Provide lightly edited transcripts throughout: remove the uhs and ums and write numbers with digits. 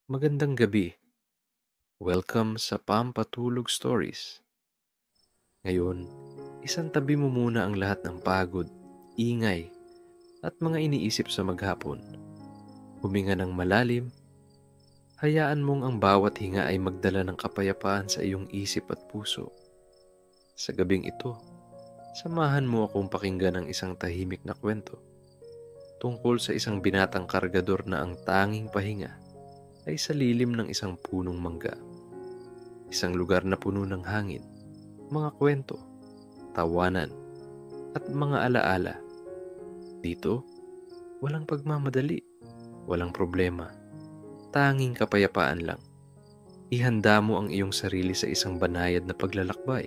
Magandang gabi. Welcome sa Pampatulog Stories. Ngayon, isantabi mo muna ang lahat ng pagod, ingay, at mga iniisip sa maghapon. Huminga ng malalim, hayaan mong ang bawat hinga ay magdala ng kapayapaan sa iyong isip at puso. Sa gabing ito, samahan mo akong pakinggan ang isang tahimik na kwento tungkol sa isang binatang kargador na ang tanging pahinga ay sa lilim ng isang punong mangga. Isang lugar na puno ng hangin, mga kwento, tawanan, at mga alaala. Dito, walang pagmamadali, walang problema, tanging kapayapaan lang. Ihanda mo ang iyong sarili sa isang banayad na paglalakbay,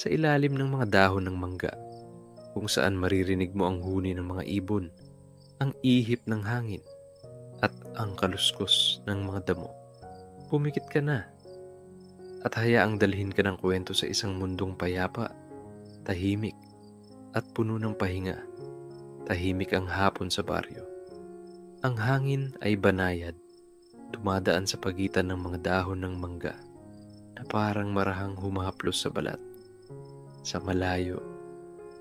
sa ilalim ng mga dahon ng mangga, kung saan maririnig mo ang huni ng mga ibon, ang ihip ng hangin, at ang kaluskos ng mga damo. Pumikit ka na at hayaang dalhin ka ng kwento sa isang mundong payapa, tahimik, at puno ng pahinga. Tahimik ang hapon sa baryo. Ang hangin ay banayad, dumadaan sa pagitan ng mga dahon ng mangga na parang marahang humahaplos sa balat. Sa malayo,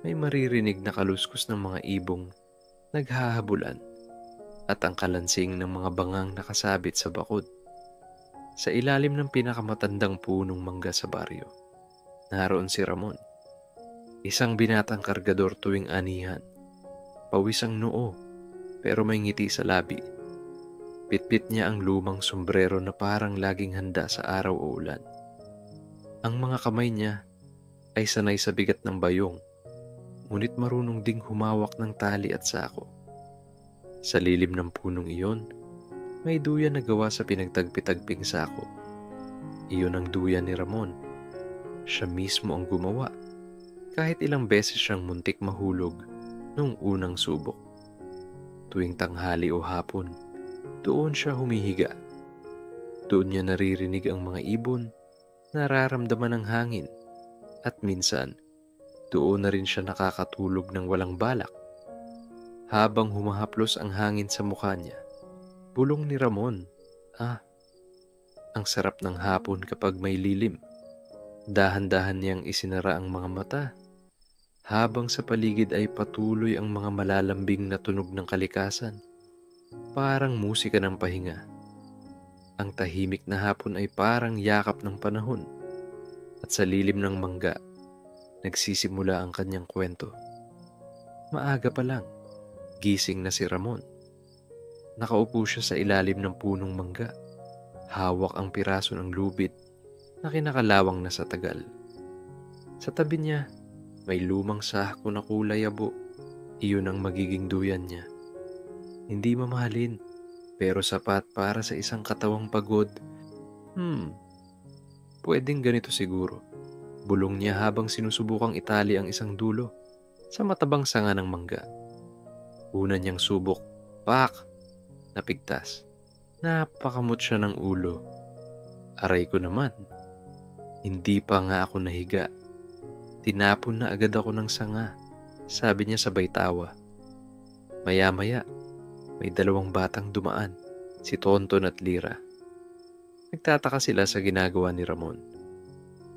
may maririnig na kaluskos ng mga ibong naghahabulan at ang kalansing ng mga bangang nakasabit sa bakod. Sa ilalim ng pinakamatandang punong mangga sa baryo, naroon si Ramon, isang binatang kargador tuwing anihan. Pawis ang noo, pero may ngiti sa labi. Pitpit niya ang lumang sombrero na parang laging handa sa araw o ulan. Ang mga kamay niya ay sanay sa bigat ng bayong, ngunit marunong ding humawak ng tali at sako. Sa lilim ng punong iyon, may duyan na gawa sa pinagtagpi-tagping sako. Iyon ang duyan ni Ramon. Siya mismo ang gumawa, kahit ilang beses siyang muntik mahulog noong unang subok. Tuwing tanghali o hapon, doon siya humihiga. Doon niya naririnig ang mga ibon, nararamdaman ang hangin, at minsan, doon na rin siya nakakatulog ng walang balak. Habang humahaplos ang hangin sa mukha niya, bulong ni Ramon, ang sarap ng hapon kapag may lilim. Dahan-dahan niyang isinara ang mga mata, habang sa paligid ay patuloy ang mga malalambing na tunog ng kalikasan, parang musika ng pahinga. Ang tahimik na hapon ay parang yakap ng panahon, at sa lilim ng mangga, nagsisimula ang kanyang kwento. Maaga pa lang, gising na si Ramon. Nakaupo siya sa ilalim ng punong mangga, hawak ang piraso ng lubid na kinakalawang na sa tagal. Sa tabi niya, may lumang sahako na kulay abo. Iyon ang magiging duyan niya. Hindi mamahalin, pero sapat para sa isang katawang pagod. Pwedeng ganito siguro. Bulong niya habang sinusubukang itali ang isang dulo sa matabang sanga ng mangga. Una niyang subok, pak! Napigtas. Napakamot siya ng ulo. Aray ko naman. Hindi pa nga ako nahiga. Tinapon na agad ako ng sanga, sabi niya sabay tawa. Maya-maya, may dalawang batang dumaan, si Tonton at Lira. Nagtataka sila sa ginagawa ni Ramon.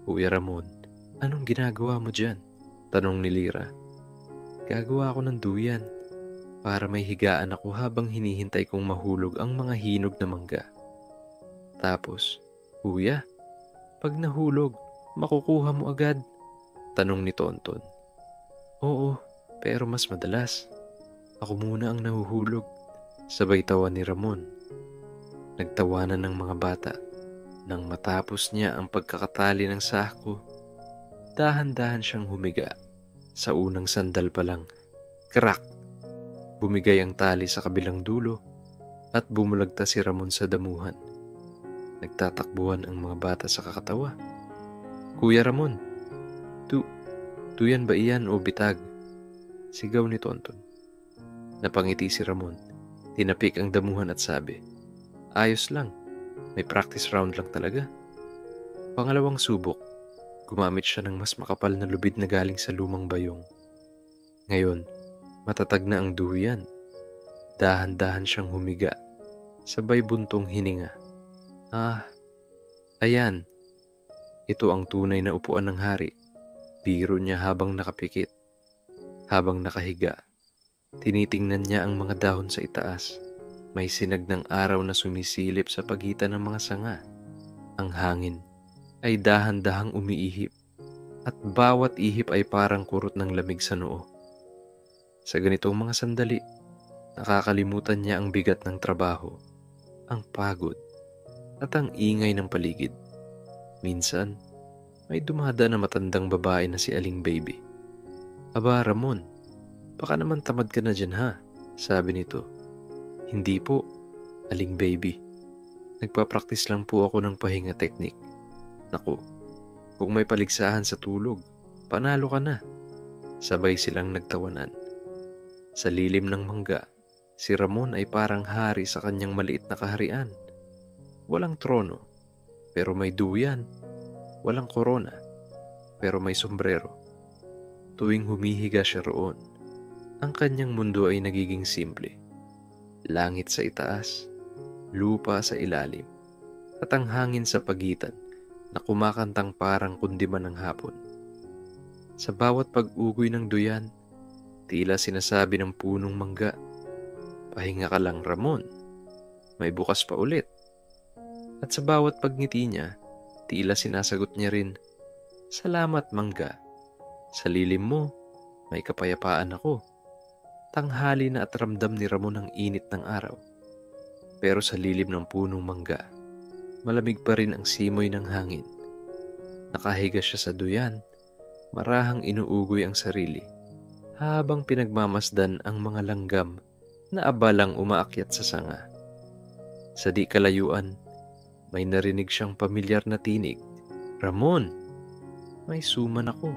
Kuya Ramon, anong ginagawa mo dyan? Tanong ni Lira. Gagawa ako ng duyan, para may higaan ako habang hinihintay kong mahulog ang mga hinog na mangga. Tapos, Kuya, pag nahulog, makukuha mo agad? Tanong ni Tonton. Oo, pero mas madalas. Ako muna ang nahuhulog. Sabay tawa ni Ramon. Nagtawanan ng mga bata. Nang matapos niya ang pagkakatali ng sako, dahan-dahan siyang humiga. Sa unang sandal pa lang, crack! Bumigay ang tali sa kabilang dulo at bumulagta si Ramon sa damuhan. Nagtatakbuhan ang mga bata sa kakatawa. Kuya Ramon, duyan ba iyan o bitag? Sigaw ni Tonton. Napangiti si Ramon. Tinapik ang damuhan at sabi, ayos lang. May practice round lang talaga. Pangalawang subok, gumamit siya ng mas makapal na lubid na galing sa lumang bayong. Ngayon, matatag na ang duyan. Dahan-dahan siyang humiga. sabay buntong hininga. Ah, ayan, ito ang tunay na upuan ng hari. Biro niya habang nakapikit. Habang nakahiga, tinitingnan niya ang mga dahon sa itaas. May sinag ng araw na sumisilip sa pagitan ng mga sanga. Ang hangin ay dahan-dahang umiihip at bawat ihip ay parang kurot ng lamig sa noo. Sa ganitong mga sandali, nakakalimutan niya ang bigat ng trabaho, ang pagod, at ang ingay ng paligid. Minsan, may dumadaan na matandang babae na si Aling Baby. "Aba, Ramon, baka naman tamad ka na dyan ha," sabi nito. "Hindi po, Aling Baby. Nagpa-practice lang po ako ng pahinga technique. Naku, kung may paligsahan sa tulog, panalo ka na." Sabay silang nagtawanan. Sa lilim ng mangga, si Ramon ay parang hari sa kanyang maliit na kaharian. Walang trono, pero may duyan. Walang korona, pero may sombrero. Tuwing humihiga siya roon, ang kanyang mundo ay nagiging simple. Langit sa itaas, lupa sa ilalim, at ang hangin sa pagitan na kumakantang parang kundiman ng hapon. Sa bawat pag-ugoy ng duyan, tila sinasabi ng punong mangga, "Pahinga ka lang, Ramon. May bukas pa ulit." At sa bawat pagngiti niya, tila sinasagot niya rin, "Salamat, mangga. Sa lilim mo, may kapayapaan ako." Tanghali na at ramdam ni Ramon ang init ng araw. Pero sa lilim ng punong mangga, malamig pa rin ang simoy ng hangin. Nakahiga siya sa duyan, marahang inuugoy ang sarili, habang pinagmamasdan ang mga langgam na abalang umaakyat sa sanga. Sa di kalayuan, may narinig siyang pamilyar na tinig. "Ramon, may suman ako.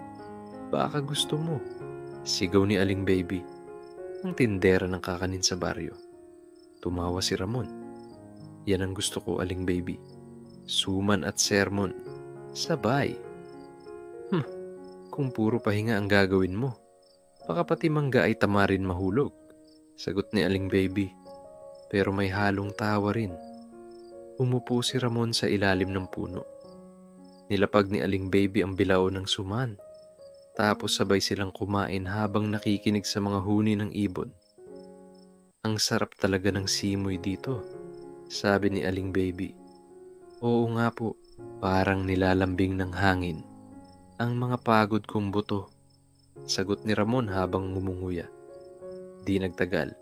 Baka gusto mo." Sigaw ni Aling Baby, ang tindera ng kakanin sa baryo. Tumawa si Ramon. "Yan ang gusto ko, Aling Baby. Suman at sermon. Sabay." Kung puro pahinga ang gagawin mo, baka pati mangga ay tamarin mahulog," sagot ni Aling Baby. Pero may halong tawa rin. Umupo si Ramon sa ilalim ng puno. Nilapag ni Aling Baby ang bilao ng suman. Tapos sabay silang kumain habang nakikinig sa mga huni ng ibon. "Ang sarap talaga ng simoy dito," sabi ni Aling Baby. "Oo nga po, parang nilalambing ng hangin ang mga pagod kong buto," sagot ni Ramon habang ngumunguya. Di nagtagal,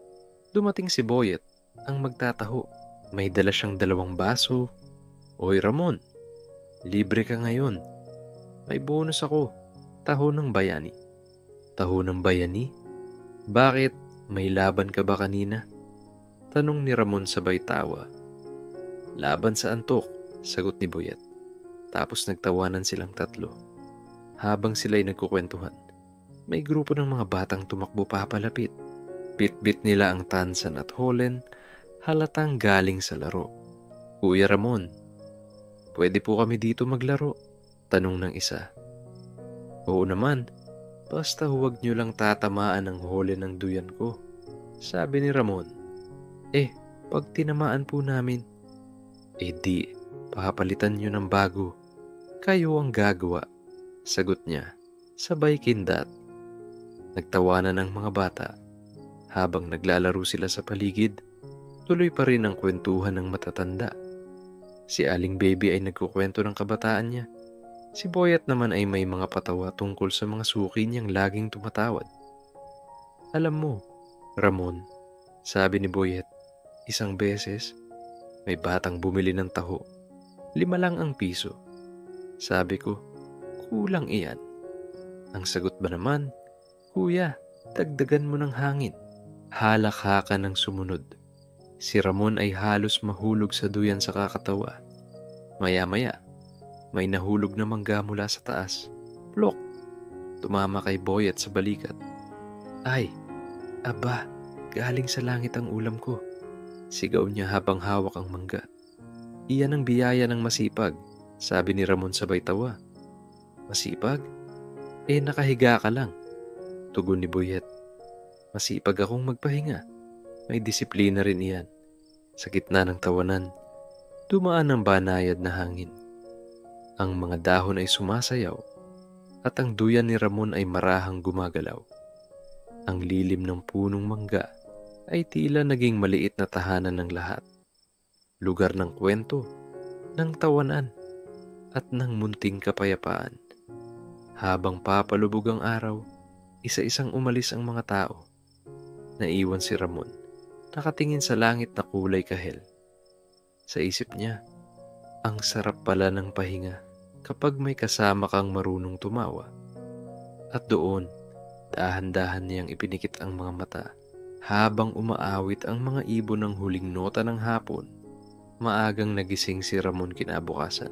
dumating si Boyet, ang magtataho. May dala siyang 2 baso. "Oy Ramon, libre ka ngayon. May bonus ako, taho ng bayani." "Taho ng bayani? Bakit? May laban ka ba kanina?" tanong ni Ramon sabay tawa. "Laban sa antok," sagot ni Boyet. Tapos nagtawanan silang tatlo. Habang sila'y nagkukwentuhan, may grupo ng mga batang tumakbo papalapit. Bit-bit nila ang tansan at holen, halatang galing sa laro. "Kuya Ramon, pwede po kami dito maglaro?" tanong ng isa. "Oo naman, basta huwag niyo lang tatamaan ang holen ng duyan ko," sabi ni Ramon. Pag tinamaan po namin?" Di, papalitan niyo ng bago. Kayo ang gagawa," sagot niya, sabay kindat. Nagtawanan ng mga bata. Habang naglalaro sila sa paligid, tuloy pa rin ang kwentuhan ng matatanda. Si Aling Baby ay nagkukwento ng kabataan niya. Si Boyet naman ay may mga patawa tungkol sa mga suki niyang laging tumatawad. "Alam mo, Ramon," sabi ni Boyet, "isang beses, may batang bumili ng taho. 5 lang ang piso." Sabi ko, "Kulang iyan." Ang sagot ba naman, "Kuya, dagdagan mo ng hangin." Halakhakan ng sumunod. Si Ramon ay halos mahulog sa duyan sa kakatawa. Maya-maya, may nahulog na mangga mula sa taas. Plok! Tumama kay Boyet sa balikat. "Ay, aba, galing sa langit ang ulam ko," sigaw niya habang hawak ang mangga. "Iyan ang biyaya ng masipag," sabi ni Ramon sabay tawa. "Masipag? Nakahiga ka lang," tugon ni Boyet. "Masipag akong magpahinga. May disiplina rin iyan." Sa gitna ng tawanan, dumaan ang banayad na hangin. Ang mga dahon ay sumasayaw at ang duyan ni Ramon ay marahang gumagalaw. Ang lilim ng punong mangga ay tila naging maliit na tahanan ng lahat. Lugar ng kwento, ng tawanan, at ng munting kapayapaan. Habang papalubog ang araw, isa-isang umalis ang mga tao. Naiwan si Ramon, nakatingin sa langit na kulay kahel. Sa isip niya, ang sarap pala ng pahinga kapag may kasama kang marunong tumawa. At doon, dahan-dahan niyang ipinikit ang mga mata habang umaawit ang mga ibon ng huling nota ng hapon. Maagang nagising si Ramon kinabukasan.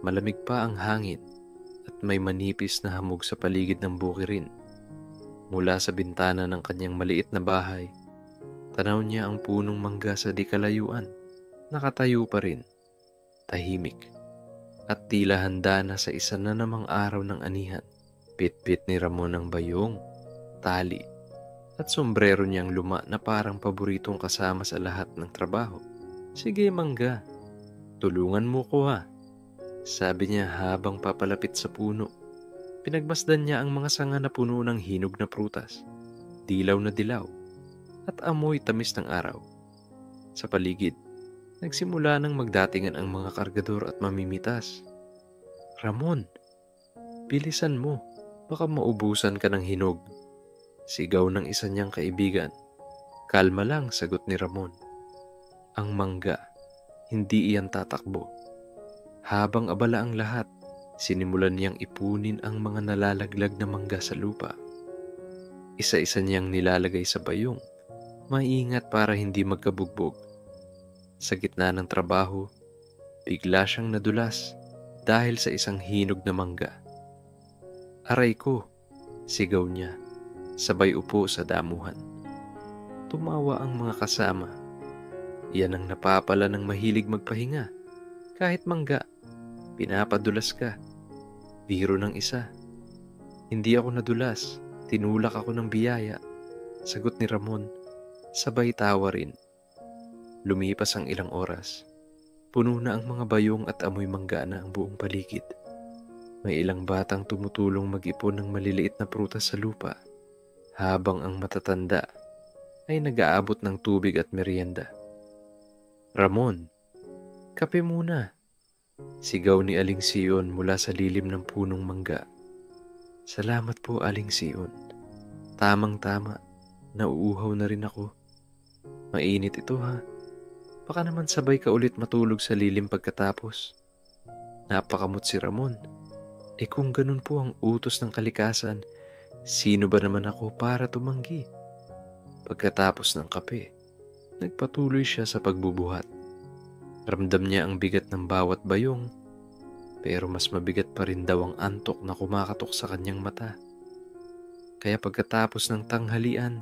Malamig pa ang hangin at may manipis na hamog sa paligid ng bukirin. Mula sa bintana ng kanyang maliit na bahay, tanaw niya ang punong mangga sa di kalayuan. Nakatayo pa rin, tahimik, at tila handa na sa isa na namang araw ng anihan. Bit-bit ni Ramon ang bayong, tali, at sombrero niyang luma na parang paboritong kasama sa lahat ng trabaho. "Sige, mangga, tulungan mo ko ha," sabi niya habang papalapit sa puno. Pinagmasdan niya ang mga sanga na puno ng hinog na prutas, dilaw na dilaw, at amoy tamis ng araw. Sa paligid, nagsimula nang magdatingan ang mga kargador at mamimitas. "Ramon, bilisan mo, baka maubusan ka ng hinog," sigaw ng isa niyang kaibigan. "Kalma lang," sagot ni Ramon. Ang mangga, hindi iyan tatakbo. Habang abala ang lahat, sinimulan niyang ipunin ang mga nalalaglag na mangga sa lupa. Isa-isa niyang nilalagay sa bayong, maingat para hindi magkabugbog. Sa gitna ng trabaho, bigla siyang nadulas dahil sa isang hinog na mangga. "Aray ko!" sigaw niya, sabay upo sa damuhan. Tumawa ang mga kasama. Yan ang napapala ng mahilig magpahinga. Kahit mangga, pinapadulas ka. Biro ng isa. "Hindi ako nadulas, tinulak ako ng biyaya," sagot ni Ramon, sabay tawa rin. Lumipas ang ilang oras. Puno na ang mga bayong at amoy mangga na ang buong paligid. May ilang batang tumutulong mag-ipon ng maliliit na prutas sa lupa, habang ang matatanda ay nag-aabot ng tubig at merienda. "Ramon, kape muna," sigaw ni Aling Sion mula sa lilim ng punong mangga. "Salamat po, Aling Sion. Tamang-tama, nauuhaw na rin ako. Mainit ito ha. Baka naman sabay ka ulit matulog sa lilim pagkatapos." Napakamot si Ramon. Kung ganun po ang utos ng kalikasan, sino ba naman ako para tumanggi? Pagkatapos ng kape, nagpatuloy siya sa pagbubuhat. Ramdam niya ang bigat ng bawat bayong, pero mas mabigat pa rin daw ang antok na kumakatok sa kanyang mata. Kaya pagkatapos ng tanghalian,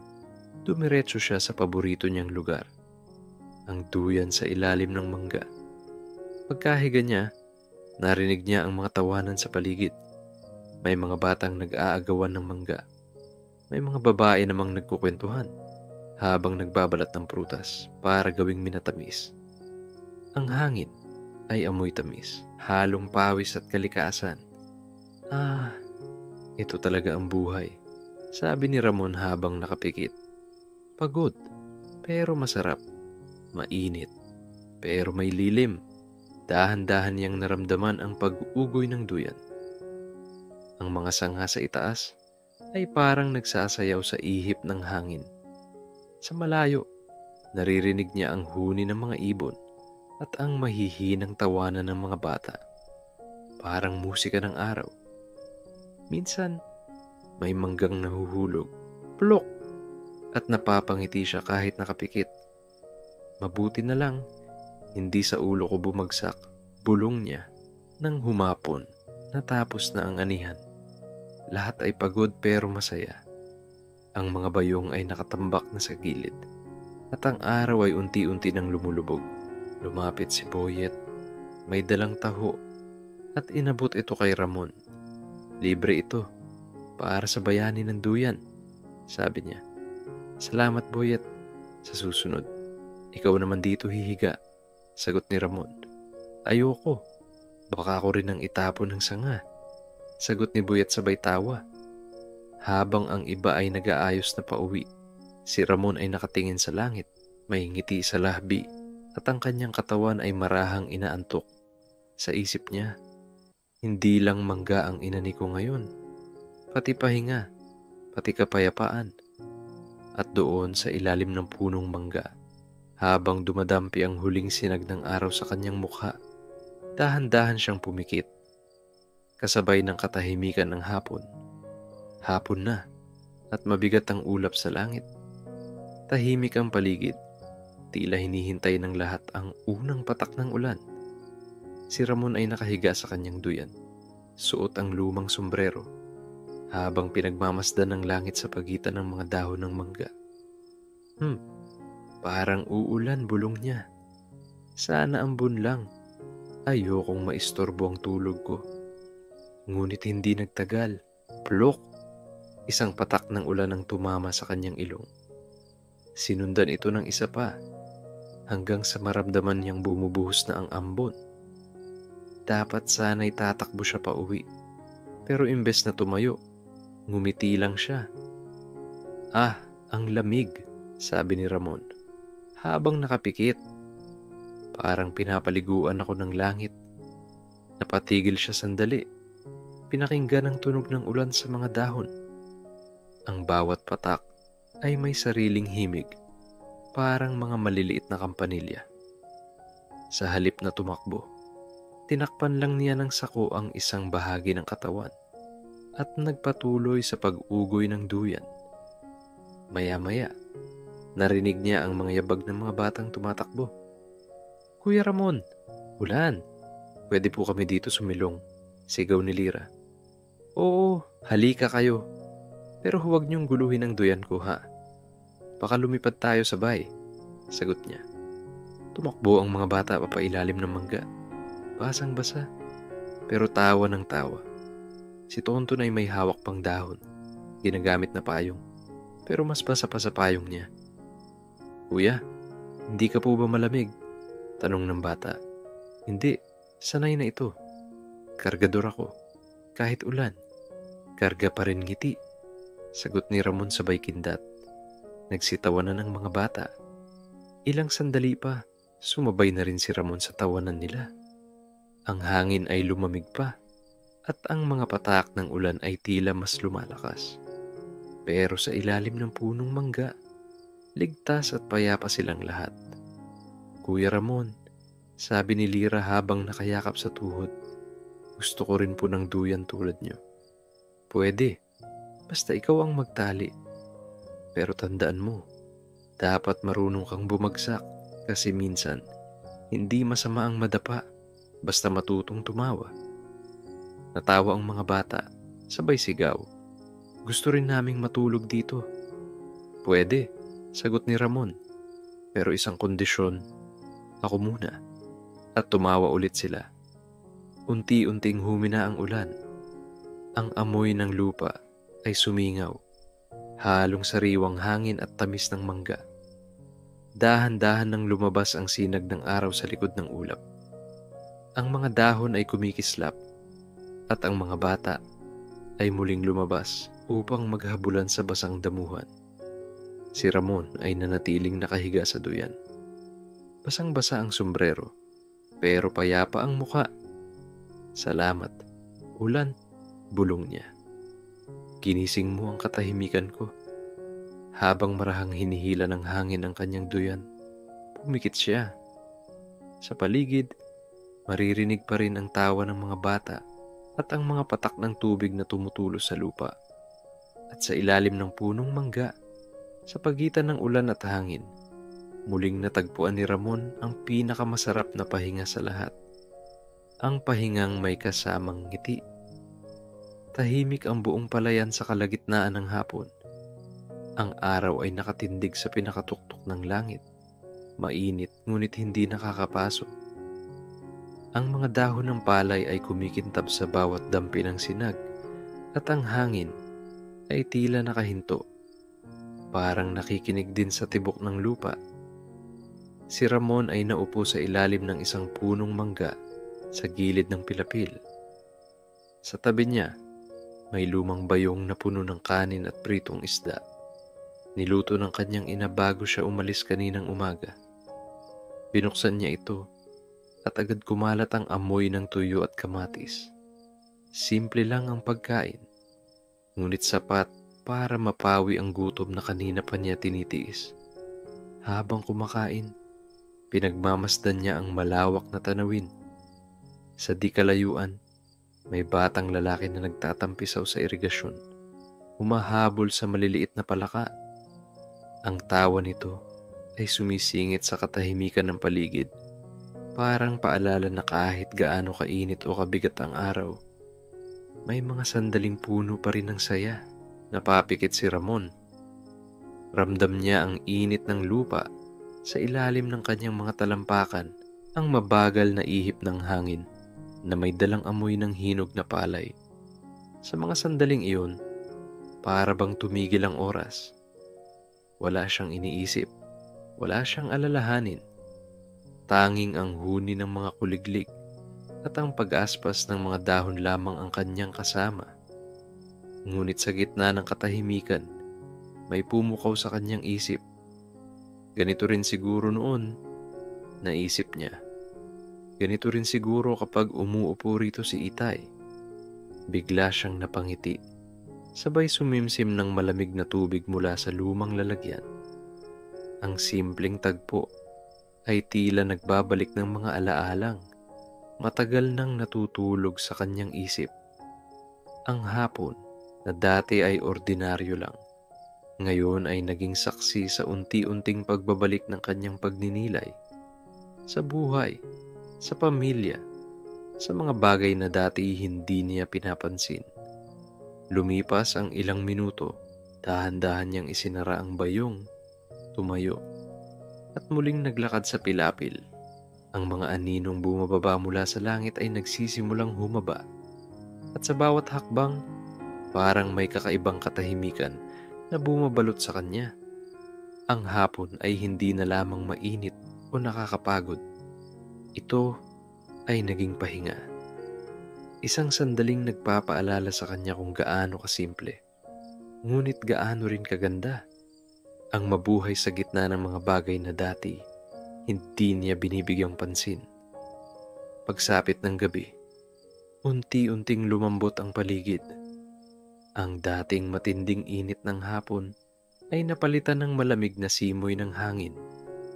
dumiretso siya sa paborito niyang lugar, ang duyan sa ilalim ng mangga. Pagkahiga niya, narinig niya ang mga tawanan sa paligid. May mga batang nag-aagawan ng mangga. May mga babae namang nagkukwentuhan habang nagbabalat ng prutas para gawing minatamis. Ang hangin ay amoy tamis, halong pawis at kalikasan. Ito talaga ang buhay," sabi ni Ramon habang nakapikit. Pagod, pero masarap. Mainit, pero may lilim. Dahan-dahan niyang naramdaman ang pag-ugoy ng duyan. Ang mga sanga sa itaas ay parang nagsasayaw sa ihip ng hangin. Sa malayo, naririnig niya ang huni ng mga ibon at ang mahihinang tawanan ng mga bata. Parang musika ng araw. Minsan, may manggang nahuhulog, plok, at napapangiti siya kahit nakapikit. Mabuti na lang, hindi sa ulo ko bumagsak, bulong niya, nang humapon, natapos na ang anihan. Lahat ay pagod pero masaya. Ang mga bayong ay nakatambak na sa gilid, at ang araw ay unti-unti nang lumulubog. Lumapit si Boyet, may dalang taho, at inabot ito kay Ramon. "Libre ito, para sa bayani ng duyan," sabi niya. "Salamat, Boyet. Sa susunod." Ikaw naman dito hihiga, sagot ni Ramon. Ayoko, baka ako rin ang itapon ng sanga, sagot ni Buyat sabay tawa. Habang ang iba ay nag-aayos na pauwi, si Ramon ay nakatingin sa langit, may ngiti sa labi, at ang kanyang katawan ay marahang inaantok. Sa isip niya, hindi lang mangga ang inani ko ngayon, pati pahinga, pati kapayapaan. At doon sa ilalim ng punong mangga, habang dumadampi ang huling sinag ng araw sa kanyang mukha, dahan-dahan siyang pumikit, kasabay ng katahimikan ng hapon. Hapon na, at mabigat ang ulap sa langit. Tahimik ang paligid, tila hinihintay ng lahat ang unang patak ng ulan. Si Ramon ay nakahiga sa kanyang duyan, suot ang lumang sombrero, habang pinagmamasdan ng langit sa pagitan ng mga dahon ng mangga. Parang uulan, bulong niya. Sana ambon lang. Ayokong maistorbo ang tulog ko. Ngunit hindi nagtagal. Plok! Isang patak ng ulan ang tumama sa kanyang ilong. Sinundan ito ng isa pa, hanggang sa maramdaman niyang bumubuhos na ang ambon. Dapat sana'y tatakbo siya pa uwi, pero imbes na tumayo, ngumiti lang siya. Ah, ang lamig, sabi ni Ramon, habang nakapikit. Parang pinapaliguan ako ng langit. Napatigil siya sandali, pinakinggan ang tunog ng ulan sa mga dahon. Ang bawat patak ay may sariling himig, parang mga maliliit na kampanilya. Sa halip na tumakbo, tinakpan lang niya ng sako ang isang bahagi ng katawan at nagpatuloy sa pag-ugoy ng duyan. Maya-maya, narinig niya ang mga yabag ng mga batang tumatakbo. Kuya Ramon, ulan, pwede po kami dito sumilong, sigaw ni Lira. Oo, halika kayo. Pero huwag niyong guluhin ang duyan ko, ha? Baka lumipad tayo sabay, sagot niya. Tumakbo ang mga bata papailalim ng mangga. Basang-basa, pero tawa ng tawa. Si Tonton ay may hawak pang dahon, ginagamit na payong, pero mas basa pa sa payong niya. Kuya, hindi ka po ba malamig? Tanong ng bata. Hindi, sanay na ito. Kargador ako, kahit ulan. Karga pa rin ngiti, sagot ni Ramon sabay kindat. Nagsitawanan ng mga bata. Ilang sandali pa, sumabay na rin si Ramon sa tawanan nila. Ang hangin ay lumamig pa, at ang mga patak ng ulan ay tila mas lumalakas. Pero sa ilalim ng punong mangga, ligtas at payapa silang lahat. Kuya Ramon, sabi ni Lira habang nakayakap sa tuhod, gusto ko rin po ng duyan tulad niyo. Pwede, basta ikaw ang magtali. Pero tandaan mo, dapat marunong kang bumagsak kasi minsan, hindi masama ang madapa basta matutong tumawa. Natawa ang mga bata, sabay sigaw. Gusto rin naming matulog dito. Pwede, sagot ni Ramon. Pero isang kondisyon, ako muna. At tumawa ulit sila. Unti-unting humina ang ulan. Ang amoy ng lupa ay sumingaw. Halong sariwang hangin at tamis ng mangga. Dahan-dahan nang lumabas ang sinag ng araw sa likod ng ulap. Ang mga dahon ay kumikislap at ang mga bata ay muling lumabas upang maghabulan sa basang damuhan. Si Ramon ay nanatiling nakahiga sa duyan. Basang-basa ang sombrero, pero payapa ang muka. Salamat, ulan, bulong niya. Ginising mo ang katahimikan ko. Habang marahang hinihila ng hangin ang kanyang duyan, pumikit siya. Sa paligid, maririnig pa rin ang tawa ng mga bata at ang mga patak ng tubig na tumutulo sa lupa. At sa ilalim ng punong mangga, sa pagitan ng ulan at hangin, muling natagpuan ni Ramon ang pinakamasarap na pahinga sa lahat. Ang pahingang may kasamang ngiti. Tahimik ang buong palayan sa kalagitnaan ng hapon. Ang araw ay nakatindig sa pinakatuktok ng langit. Mainit ngunit hindi nakakapasok. Ang mga dahon ng palay ay kumikintab sa bawat dampi ng sinag at ang hangin ay tila nakahinto. Parang nakikinig din sa tibok ng lupa. Si Ramon ay naupo sa ilalim ng isang punong mangga sa gilid ng pilapil. Sa tabi niya, may lumang bayong na puno ng kanin at pritong isda. Niluto ng kanyang ina bago siya umalis kaninang umaga. Binuksan niya ito at agad kumalat ang amoy ng tuyo at kamatis. Simple lang ang pagkain, ngunit sapat para mapawi ang gutom na kanina pa niya tinitiis. Habang kumakain, pinagmamasdan niya ang malawak na tanawin. Sa di kalayuan, may batang lalaki na nagtatampisaw sa irigasyon, humahabol sa maliliit na palaka. Ang tawa nito ay sumisingit sa katahimikan ng paligid, parang paalala na kahit gaano kainit o kabigat ang araw, may mga sandaling puno pa rin ng saya. Napapikit si Ramon. Ramdam niya ang init ng lupa sa ilalim ng kanyang mga talampakan, ang mabagal na ihip ng hangin na may dalang amoy ng hinog na palay. Sa mga sandaling iyon, para bang tumigil ang oras. Wala siyang iniisip, wala siyang alalahanin. Tanging ang huni ng mga kuliglig at ang pag-aspas ng mga dahon lamang ang kanyang kasama. Ngunit sa gitna ng katahimikan, may pumukaw sa kanyang isip. Ganito rin siguro noon, naisip niya. Ganito rin siguro kapag umuupo rito si Itay. Bigla siyang napangiti. Sabay sumimsim ng malamig na tubig mula sa lumang lalagyan. Ang simpleng tagpo ay tila nagbabalik ng mga alaalang matagal nang natutulog sa kanyang isip. Ang hapon na dati ay ordinaryo lang, ngayon ay naging saksi sa unti-unting pagbabalik ng kanyang pagninilay sa buhay, sa pamilya, sa mga bagay na dati hindi niya pinapansin. Lumipas ang ilang minuto, dahan-dahan niyang isinara ang bayong, tumayo, at muling naglakad sa pilapil. Ang mga aninong bumababa mula sa langit ay nagsisimulang humaba, at sa bawat hakbang, parang may kakaibang katahimikan na bumabalot sa kanya. Ang hapon ay hindi na lamang mainit o nakakapagod. Ito ay naging pahinga. Isang sandaling nagpapaalala sa kanya kung gaano kasimple, ngunit gaano rin kaganda ang mabuhay sa gitna ng mga bagay na dati hindi niya binibigyang pansin. Pagsapit ng gabi, unti-unting lumambot ang paligid. Ang dating matinding init ng hapon ay napalitan ng malamig na simoy ng hangin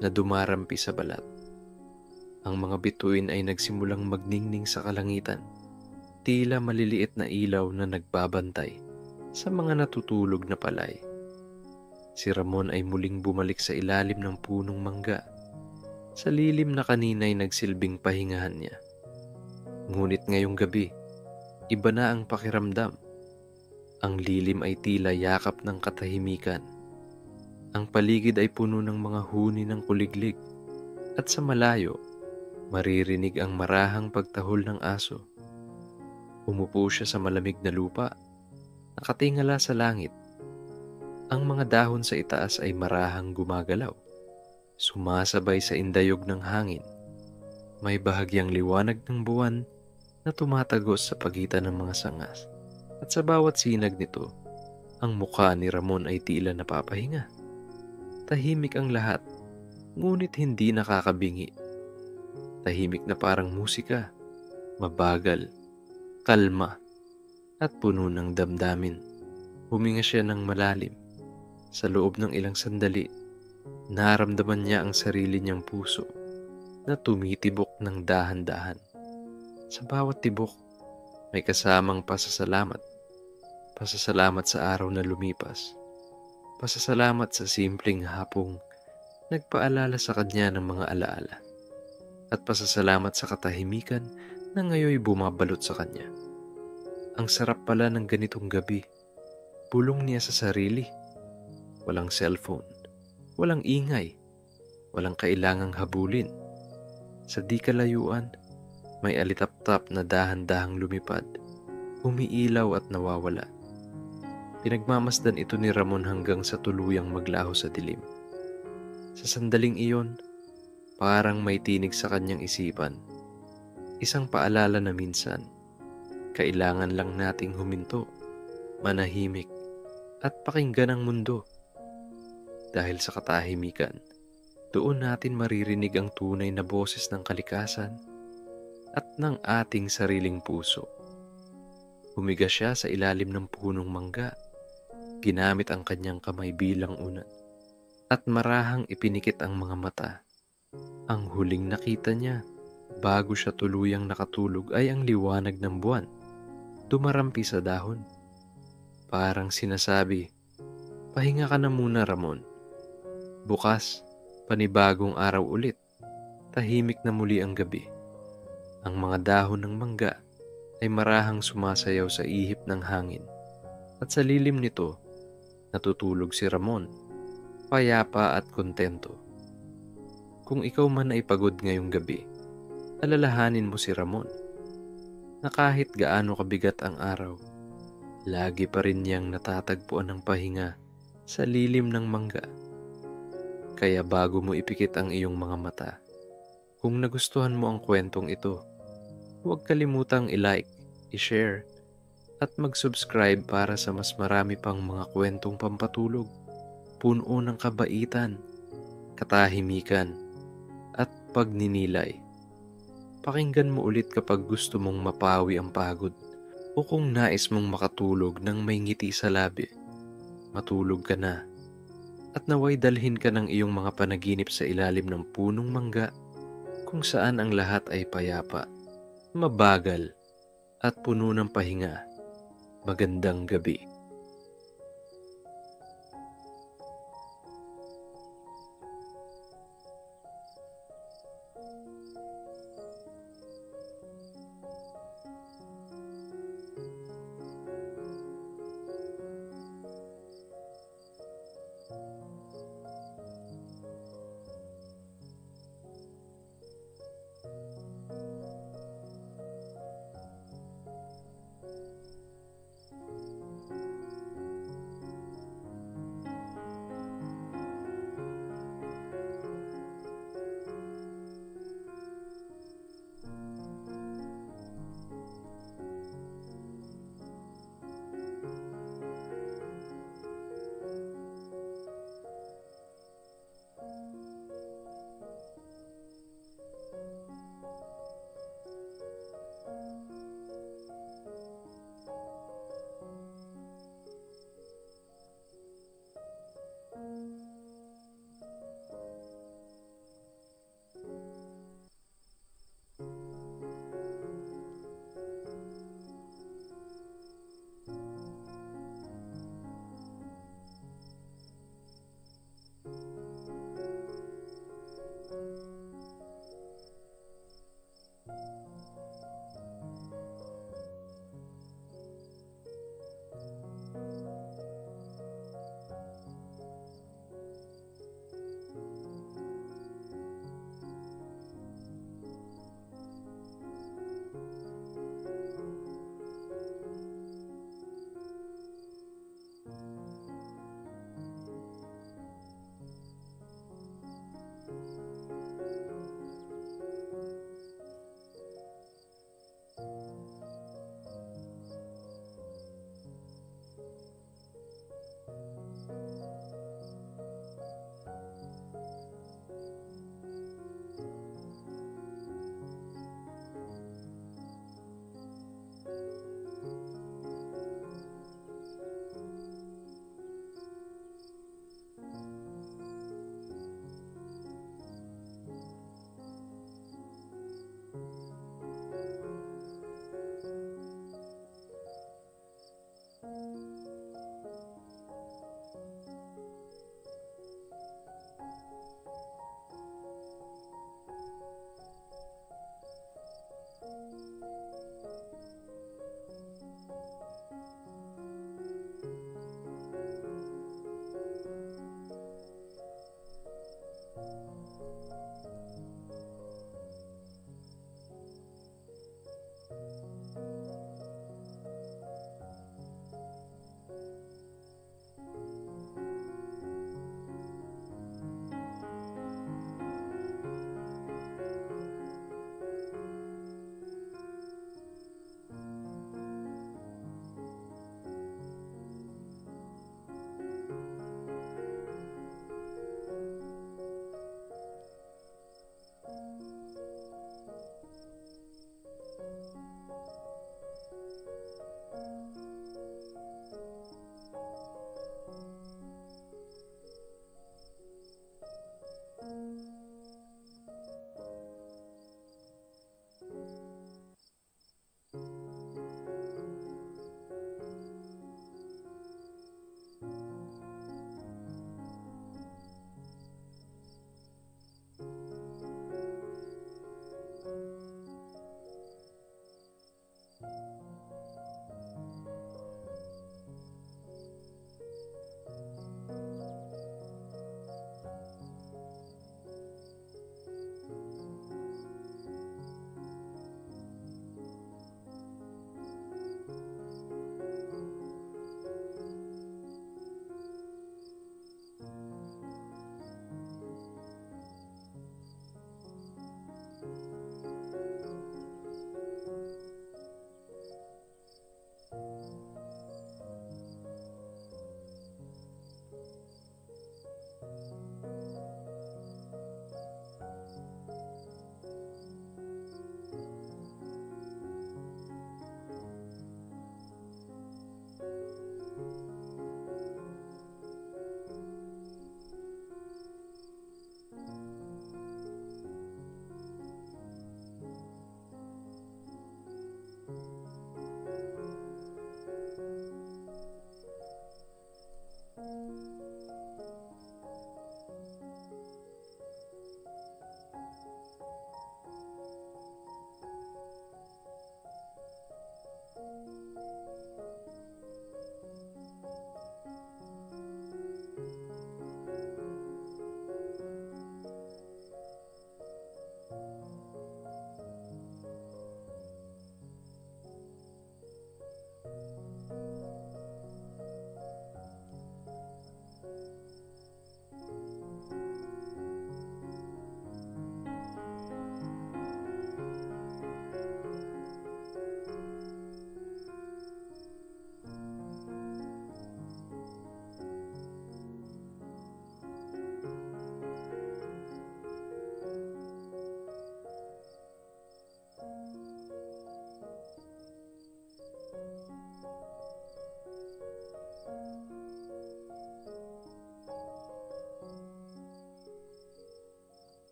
na dumarampi sa balat. Ang mga bituin ay nagsimulang magningning sa kalangitan, tila maliliit na ilaw na nagbabantay sa mga natutulog na palay. Si Ramon ay muling bumalik sa ilalim ng punong mangga, sa lilim na kanina'y nagsilbing pahingahan niya. Ngunit ngayong gabi, iba na ang pakiramdam. Ang lilim ay tila yakap ng katahimikan. Ang paligid ay puno ng mga huni ng kuliglig, at sa malayo, maririnig ang marahang pagtahol ng aso. Umupo siya sa malamig na lupa, nakatingala sa langit. Ang mga dahon sa itaas ay marahang gumagalaw, sumasabay sa indayog ng hangin. May bahagyang liwanag ng buwan na tumatagos sa pagitan ng mga sangas. At sa bawat sinag nito, ang mukha ni Ramon ay tila napapahinga. Tahimik ang lahat, ngunit hindi nakakabingi. Tahimik na parang musika, mabagal, kalma, at puno ng damdamin. Huminga siya ng malalim. Sa loob ng ilang sandali, naramdaman niya ang sarili niyang puso na tumitibok ng dahan-dahan. Sa bawat tibok, may kasamang pasasalamat. Pasasalamat sa araw na lumipas. Pasasalamat sa simpleng hapong nagpaalala sa kanya ng mga alaala. At pasasalamat sa katahimikan na ngayoy bumabalot sa kanya. Ang sarap pala ng ganitong gabi. Bulong niya sa sarili. Walang cellphone, walang ingay, walang kailangang habulin. Sa di kalayuan, may alitap-tap na dahan-dahang lumipad, umiilaw at nawawala. Pinagmamasdan ito ni Ramon hanggang sa tuluyang maglaho sa dilim. Sa sandaling iyon, parang may tinig sa kanyang isipan. Isang paalala na minsan, kailangan lang nating huminto, manahimik, at pakinggan ang mundo. Dahil sa katahimikan, doon natin maririnig ang tunay na boses ng kalikasan at ng ating sariling puso. Humiga siya sa ilalim ng punong mangga, ginamit ang kanyang kamay bilang unan, at marahang ipinikit ang mga mata. Ang huling nakita niya, bago siya tuluyang nakatulog, ay ang liwanag ng buwan, dumarampi sa dahon. Parang sinasabi, "Pahinga ka na muna, Ramon. Bukas, panibagong araw ulit." Tahimik na muli ang gabi. Ang mga dahon ng mangga ay marahang sumasayaw sa ihip ng hangin. At sa lilim nito, natutulog si Ramon, payapa at kontento. Kung ikaw man ay pagod ngayong gabi, alalahanin mo si Ramon, na kahit gaano kabigat ang araw, lagi pa rin niyang natatagpuan ng pahinga sa lilim ng mangga. Kaya bago mo ipikit ang iyong mga mata, kung nagustuhan mo ang kwentong ito, huwag kalimutang i-like, i-share, at mag-subscribe para sa mas marami pang mga kwentong pampatulog, puno ng kabaitan, katahimikan, at pagninilay. Pakinggan mo ulit kapag gusto mong mapawi ang pagod o kung nais mong makatulog ng may ngiti sa labi. Matulog ka na at naway dalhin ka ng iyong mga panaginip sa ilalim ng punong mangga kung saan ang lahat ay payapa, mabagal, at puno ng pahinga. Magandang gabi.